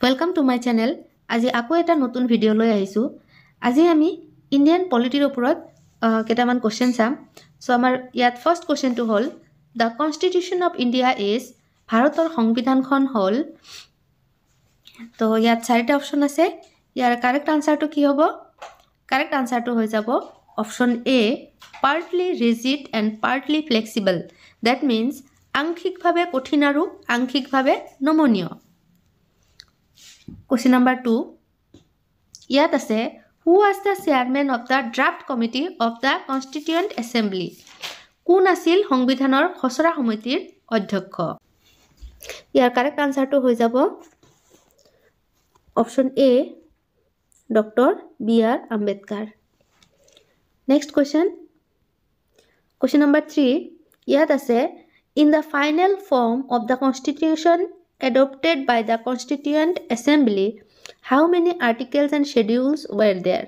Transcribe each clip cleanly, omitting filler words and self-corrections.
Welcome to my channel. আজি আকৌ এটা নতুন ভিডিও লৈ আহিছো। আজি আমি ইন্ডিয়ান পলিটিৰ ওপৰত কেইটামান কোৱেশ্চন চাম। সো আমাৰ ইয়াত ফাৰ্স্ট কোৱেশ্চনটো হ'ল the constitution of India is ভাৰতৰ সংবিধানখন হ'ল তো ইয়াত চাৰিটা অপচন আছে। ইয়াৰ কাৰেক্ট আনসাৰটো কি হ'ব? কাৰেক্ট আনসাৰটো হৈ যাব option a partly rigid and partly flexible. That means আংশিকভাৱে কঠিন আৰু আংশিকভাৱে নমনীয়। Question number 2. ইয়াত আছে who was the chairman of the draft committee of the constituent assembly? কোন আছিল সংবিধানৰ খচৰা সমিতিৰ অধ্যক্ষ? ইয়াৰ কাৰেক্ট আনসাৰটো হৈ যাব option a doctor B R Ambedkar. Next question. Question number 3. ইয়াত আছে in the final form of the constitution adopted by the Constituent Assembly, how many articles and schedules were there?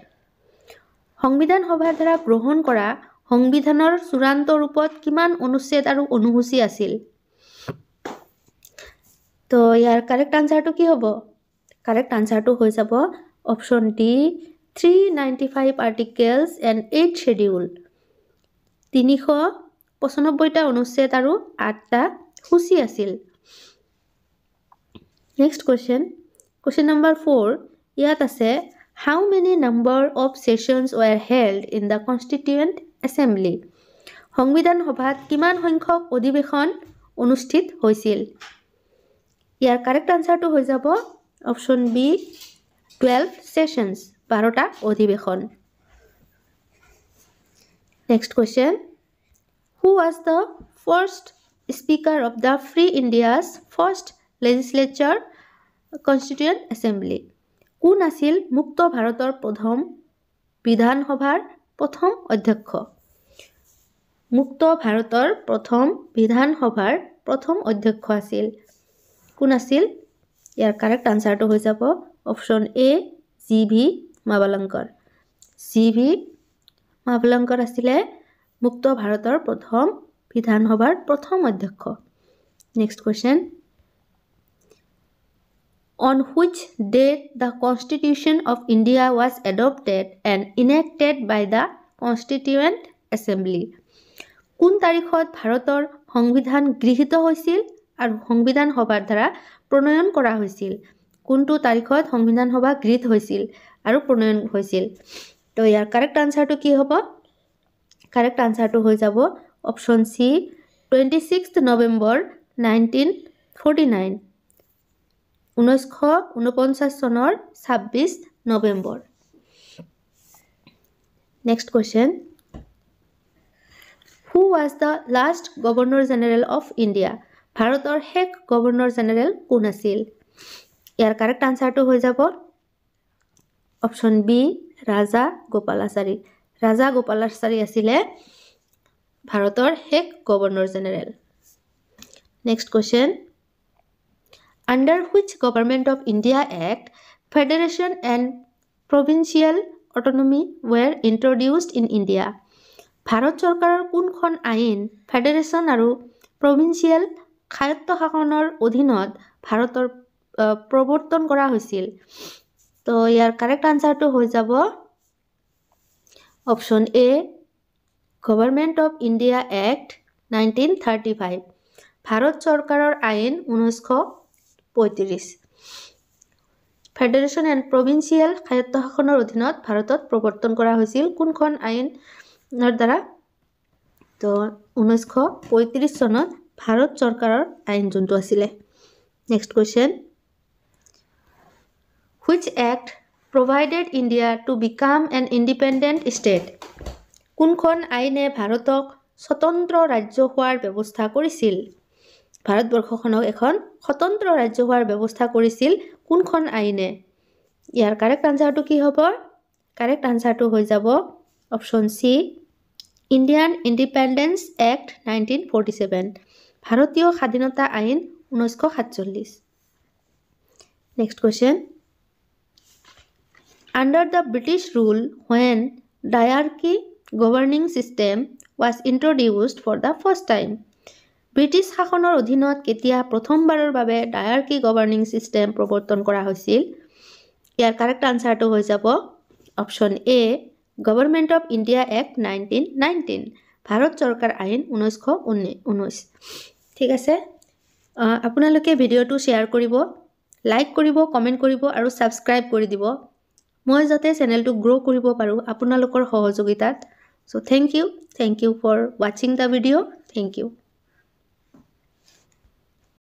সংবিধান সভাৰ দ্বাৰা গ্ৰহণ কৰা সংবিধানৰ চূড়ান্ত ৰূপত কিমান অনুচ্ছেদ আৰু অনুসূচী আছিল? তো ইয়াৰ কাৰেক্ট আনসাৰটো কি হ'ব? কাৰেক্ট আনসাৰটো হৈ যাব option D 395 articles and 8 schedule। 395টা অনুচ্ছেদ আৰু 8টা সূচী আছিল। Next question. Question number 4. ইয়াত আছে how many number of sessions were held in the Constituent Assembly? সংবিধান সভাত কিমান সংখ্যক অধিৱেশন অনুষ্ঠিত হৈছিল? ইয়াৰ কাৰেক্ট আনসাৰটো হৈ যাব অপচন বি 12 sessions 12টা অধিৱেশন। Next question. Who was the first speaker of the Free India's first legislature Constituent Assembly? কোন আছিল মুক্ত ভাৰতৰ প্ৰথম বিধানসভাৰ প্ৰথম অধ্যক্ষ? মুক্ত ভাৰতৰ প্ৰথম বিধানসভাৰ প্ৰথম অধ্যক্ষ আছিল কোন আছিল? ইয়াৰ কাৰেক্ট আনসাৰটো হৈ যাব অপচন এ জি.ভি. মাভালংকৰ। জি.ভি. মাভালংকৰ আছিলে মুক্ত ভাৰতৰ প্ৰথম বিধানসভাৰ প্ৰথম অধ্যক্ষ। Next question. On which date the Constitution of India was adopted and enacted by the Constituent Assembly? কোন তাৰিখত ভাৰতৰ সংবিধান গৃহীত হৈছিল আৰু সংবিধান সভাৰ দ্বাৰা প্ৰণয়ন কৰা হৈছিল? কোনটো তাৰিখত সংবিধান সভা গৃহীত হৈছিল আৰু প্ৰণয়ন হৈছিল? তো ইয়াৰ কাৰেক্ট আনসাৰটো কি হ'ব? কাৰেক্ট আনসাৰটো হৈ যাব অপচন সি 26 নৱেম্বৰ 1949। 1949 চনৰ 26 November. Next question. Who was the last Governor General of India? ভাৰতৰ শেষ গভৰ্ণৰ জেনেৰেল কোন আছিল? ইয়াৰ কাৰেক্ট আনসাৰটো হৈ যাব অপচন বি ৰাজা গোপালাচাৰী। ৰাজা গোপালাচাৰী আছিলে ভাৰতৰ শেষ governor general. Next question. Under which Government of India Act, Federation and Provincial Autonomy were introduced in India? Bharat চৰকাৰৰ কোনখন আইন ফেডাৰেশ্যন আৰু প্ৰভিন্সিয়েল স্বায়ত্তশাসনৰ অধীনত ভাৰতৰ প্ৰৱৰ্তন কৰা হৈছিল? তো ইয়াৰ কাৰেক্ট আনসাৰটো হৈ যাব option A government of India act 1935। Bharat চৰকাৰৰ আইন 1935। ফেডাৰেশ্যন এণ্ড প্ৰভিন্সিয়েল স্বায়ত্তশাসনৰ অধীনত ভাৰতত প্ৰৱৰ্তন কৰা হৈছিল কোনখন আইনৰ দ্বাৰা? তো 1935 চনত ভাৰত চৰকাৰৰ আইন যোনটো আছিলে। Next question. Which act provided India to become an independent state? কোনখন আইনে ভাৰতক স্বতন্ত্ৰ ৰাজ্য হোৱাৰ ব্যৱস্থা কৰিছিল? ভাৰতবৰ্ষখনক এখন স্বতন্ত্ৰ ৰাজ্য হোৱাৰ ব্যৱস্থা কৰিছিল কোনখন আইনে? ইয়াৰ কাৰেক্ট আনসাৰটো কি হ'ব? কাৰেক্ট আনসাৰটো হৈ যাব option C Indian Independence Act 1947। ভাৰতীয় স্বাধীনতা আইন 1947। Next question. Under the British rule, when diarchy governing system was introduced for the first time? British শাসনৰ অধীনত কেতিয়া প্ৰথমবাৰৰ বাবে ডায়াৰ্কি গভৰ্নিং ছিষ্টেম প্ৰৱৰ্তন কৰা হৈছিল ইয়াৰ কাৰেক্ট আনসাৰটো হৈ যাব option A government of India act 1919 Bharat চৰকাৰ আইন 1919 ঠিক আছে আপোনালোকে ভিডিঅ'টো শ্বেয়াৰ কৰিব লাইক কৰিব কমেণ্ট কৰিব আৰু ছাবস্ক্ৰাইব কৰি দিব মই যাতে চেনেলটো গ্ৰ' কৰিব পাৰোঁ আপোনালোকৰ সহযোগিতাত so thank you for watching the video thank you